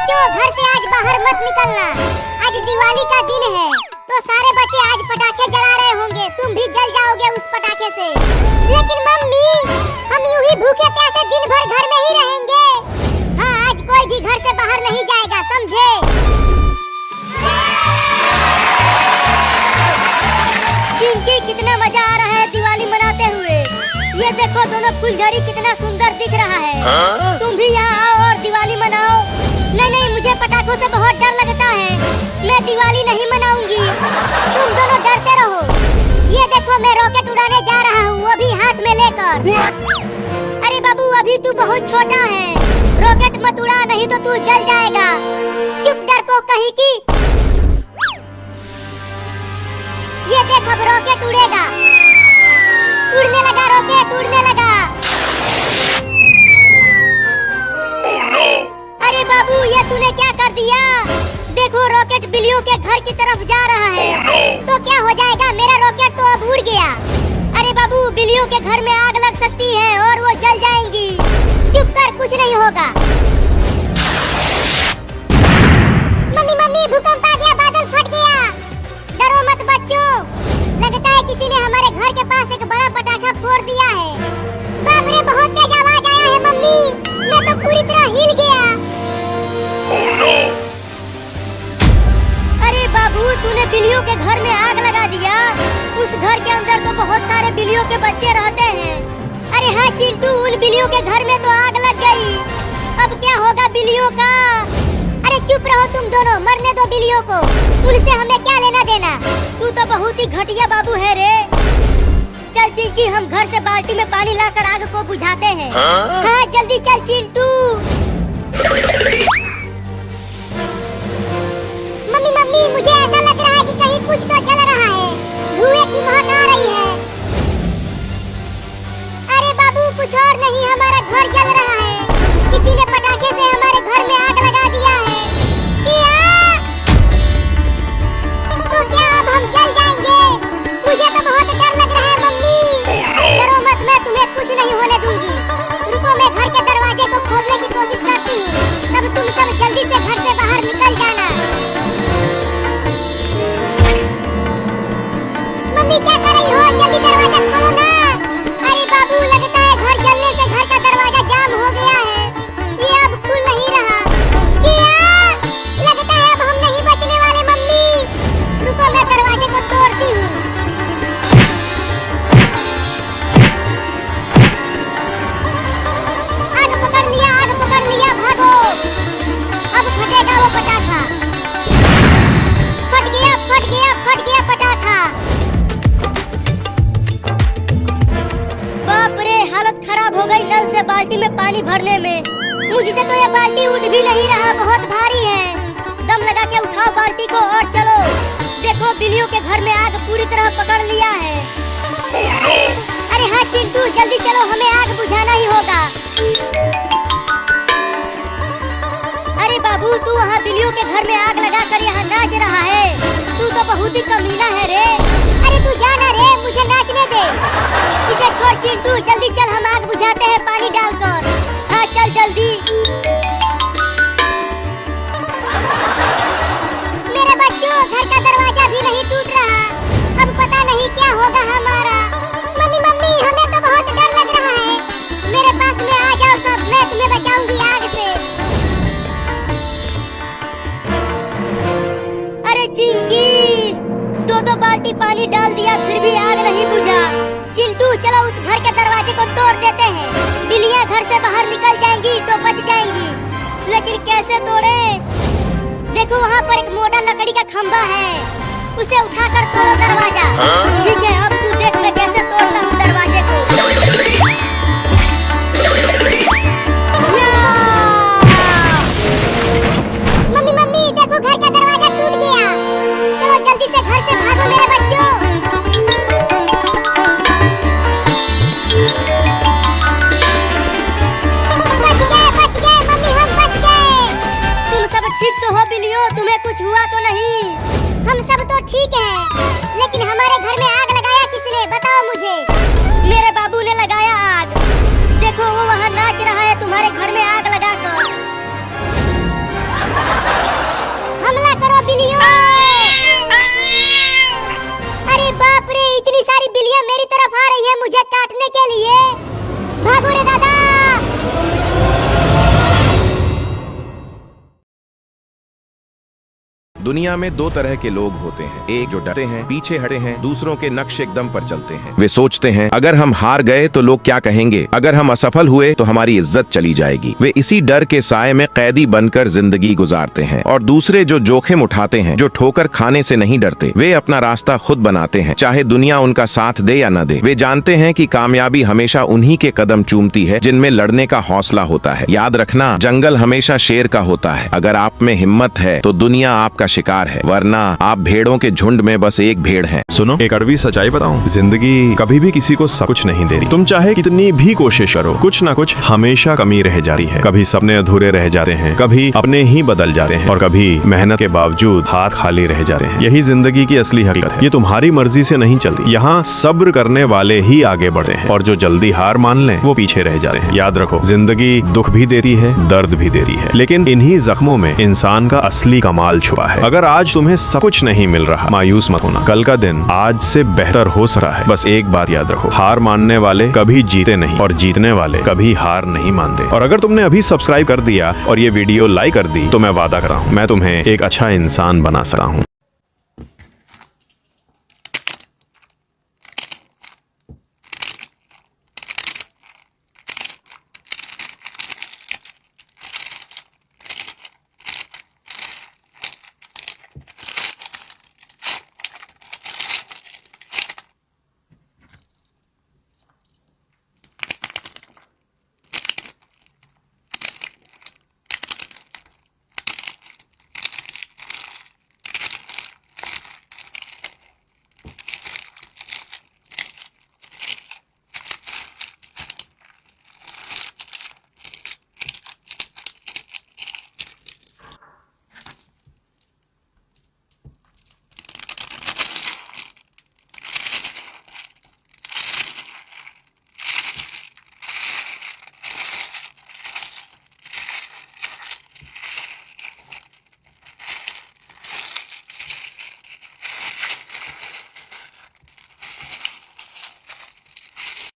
बच्चों, घर से आज बाहर मत निकलना। आज दिवाली का दिन है, तो सारे बच्चे आज पटाखे जला रहे होंगे। तुम भी जल जाओगे उस पटाखे से। लेकिन मम्मी, हम यूं ही भूखे प्यासे दिन भर घर में ही रहेंगे। हाँ, आज कोई भी घर से बाहर नहीं जाएगा, समझे? चिंकी, कितना मजा आ रहा है दिवाली मनाते हुए। ये देखो, दोनों फुलझड़ी कितना सुंदर दिख रहा है। तुम भी यहाँ आओ और दिवाली मनाओ। नहीं, मुझे पटाखों से बहुत डर लगता है। मैं दिवाली नहीं मनाऊंगी। तुम दोनों डरते रहो। ये देखो, मैं रॉकेट उड़ाने जा रहा हूँ, वो भी हाथ में लेकर। अरे बाबू, अभी तू बहुत छोटा है। रॉकेट मत उड़ा, नहीं तो तू जल जाएगा। चुप डरपोक कहीं की। ये देख, अब रॉकेट उड़ेगा। उड़ने लगा रॉकेट, उड़ने लगा। Oh no! अरे बाबू, ये तूने क्या कर दिया? देखो, रॉकेट बिल्लियों के घर की तरफ जा रहा है। Oh no! तो क्या हो जाएगा? मेरा रॉकेट तो अब उड़ गया। अरे बाबू, बिल्लियों के घर में आग लग सकती है और वो जल जाएंगी। चुप कर, कुछ नहीं होगा। मम्मी, भूकंप आ गया, बादल फट गया। डरो मत बच्चों। लगता है किसी ने हमारे घर के पास एक बड़ा पटाखा फोड़ दिया है। बाप रे, बहुत तेज आवाज आया है मम्मी। मैं तो पूरी तरह हिल गया। Oh no! अरे बाबू, तूने बिल्लियों के घर में आग लगा दिया। उस घर के अंदर तो बहुत सारे बिल्लियों के बच्चे रहते हैं। अरे हाँ चिंटू, उन बिल्लियों के घर में तो आग लग गई। अब क्या होगा बिल्लियों का? अरे चुप रहो तुम दोनों, मरने दो बिल्लियों को। उनसे हमें क्या लेना देना? तू तो बहुत ही घटिया बाबू है रे। चल चिंकी, हम घर से बाल्टी में पानी लाकर आग को बुझाते हैं। हाँ, जल्दी चल चिंटू। मम्मी, मुझे ऐसा लग रहा है कि कहीं कुछ तो जल रहा है। धुएं की महक आ रही है। अरे बाबू, कुछ और नहीं, हमारा घर जल रहा है। किसी ने पटाखे से हमारे घर में आग लगा दिया है। तो क्या अब हम जल जाएंगे? मुझे तो बहुत डर लग रहा है मम्मी। Oh no! डरो मत, मैं तुम्हें कुछ नहीं होने दूंगी। रुको, मैं घर के दरवाजे को खोलने की कोशिश करती हूँ। तब तुम सब जल्दी से घर से बाहर निकल जाना। मम्मी, क्या कर रही हो? जल्दी दरवाजा खोलो ना। अरे बाबू, लगता है घर जलने से घर का दरवाजा जाम हो गया है। ये अब खुल नहीं रहा। लगता है अब हम नहीं बचने वाले मम्मी। रुको, मैं दरवाजे को तोड़ती हूँ। आग पकड़ लिया, भागो। अब फटेगा वो पटाखा। फट गया पटाखा। बाप रे, हालत खराब हो गई नल से बाल्टी में पानी भरने में। मुझसे तो ये बाल्टी उठ भी नहीं रहा, बहुत भारी है। दम लगा के उठाओ बाल्टी को और चलो। देखो, बिल्लियों के घर में आग पूरी तरह पकड़ लिया है। Oh no! अरे हाँ चिंटू, जल्दी चलो, हमें आग बुझाना ही होगा। अरे बाबू, तू वहाँ बिल्लियों के घर में आग लगा कर यहाँ नाच रहा है। तू तो बहुत ही कमीना है रे। अरे तू जाना रे, मुझे नाचने दे। इसे छोड़ चिंटू, जल्दी चल, हम आग बुझाते हैं पानी डालकर। हाँ चल जल्दी। मेरे बच्चों, घर का दरवाजा भी नहीं टूट रहा। अब पता नहीं क्या होगा हमारा। मम्मी, हमें तो बहुत डर लग रहा है। मेरे पास में आ जाओ सब, मैं तुम्हें बचाऊंगी आग से। अरे चिंकी, दो बाल्टी पानी डाल दिया, फिर भी आग नहीं बुझा। चिंटू, चलो उस घर के दरवाजे को तोड़ देते हैं। बिल्लियाँ घर से बाहर निकल जाएंगी तो बच जाएंगी। लेकिन कैसे तोड़े? देखो, वहाँ पर एक मोटा लकड़ी का खंभा है, उसे उठाकर तोड़ो दरवाजा। ठीक है, अब तू देख मैं कैसे तोड़ता हूँ दरवाजे को। मम्मी, देखो घर का दरवाजा टूट गया। चलो जल्दी से घर से भागो मेरे बच्चों। बच गए मम्मी, हम बच गए। तुम सब ठीक तो हो बिल्लियों? तुम्हें कुछ हुआ तो नहीं? हम सब तो ठीक हैं, लेकिन हमारे घर में आग लगाया किसने, बताओ मुझे। मेरे बाबू ने लगाया आग। देखो, वो वहाँ नाच रहा है तुम्हारे घर में आग लगाकर। के लिए। भागो रे दादा। दुनिया में दो तरह के लोग होते हैं, एक जो डरते हैं, पीछे हटे हैं, दूसरों के नक्शे एकदम पर चलते हैं। वे सोचते हैं अगर हम हार गए तो लोग क्या कहेंगे, अगर हम असफल हुए तो हमारी इज्जत चली जाएगी। वे इसी डर के साए में कैदी बनकर जिंदगी गुजारते हैं। और दूसरे जो जोखिम उठाते हैं, जो ठोकर खाने से नहीं डरते, वे अपना रास्ता खुद बनाते हैं, चाहे दुनिया उनका साथ दे या न दे। वे जानते हैं कि कामयाबी हमेशा उन्हीं के कदम चूमती है जिनमें लड़ने का हौसला होता है। याद रखना, जंगल हमेशा शेर का होता है। अगर आप में हिम्मत है तो दुनिया आपका शिकार है, वरना आप भेड़ों के झुंड में बस एक भेड़ हैं। सुनो, एक कड़वी सच्चाई बताऊं, जिंदगी कभी भी किसी को सब कुछ नहीं देती। तुम चाहे कितनी भी कोशिश करो, कुछ ना कुछ हमेशा कमी रह जाती है। कभी सपने अधूरे रह जाते हैं, कभी अपने ही बदल जाते हैं, और कभी मेहनत के बावजूद हाथ खाली रह जाते हैं। यही जिंदगी की असली हकीकत है। ये तुम्हारी मर्जी से नहीं चलती। यहाँ सब्र करने वाले ही आगे बढ़ते हैं, और जो जल्दी हार मान लें वो पीछे रह जाते हैं। याद रखो, जिंदगी दुख भी देती है, दर्द भी देती है, लेकिन इन्हीं जख्मों में इंसान का असली कमाल छुपा है। अगर आज तुम्हें सब कुछ नहीं मिल रहा, मायूस मत होना। कल का दिन आज से बेहतर हो सकता है। बस एक बात याद रखो, हार मानने वाले कभी जीते नहीं, और जीतने वाले कभी हार नहीं मानते। और अगर तुमने अभी सब्सक्राइब कर दिया और ये वीडियो लाइक कर दी तो मैं वादा कर रहा हूँ, मैं तुम्हें एक अच्छा इंसान बना सकता हूँ।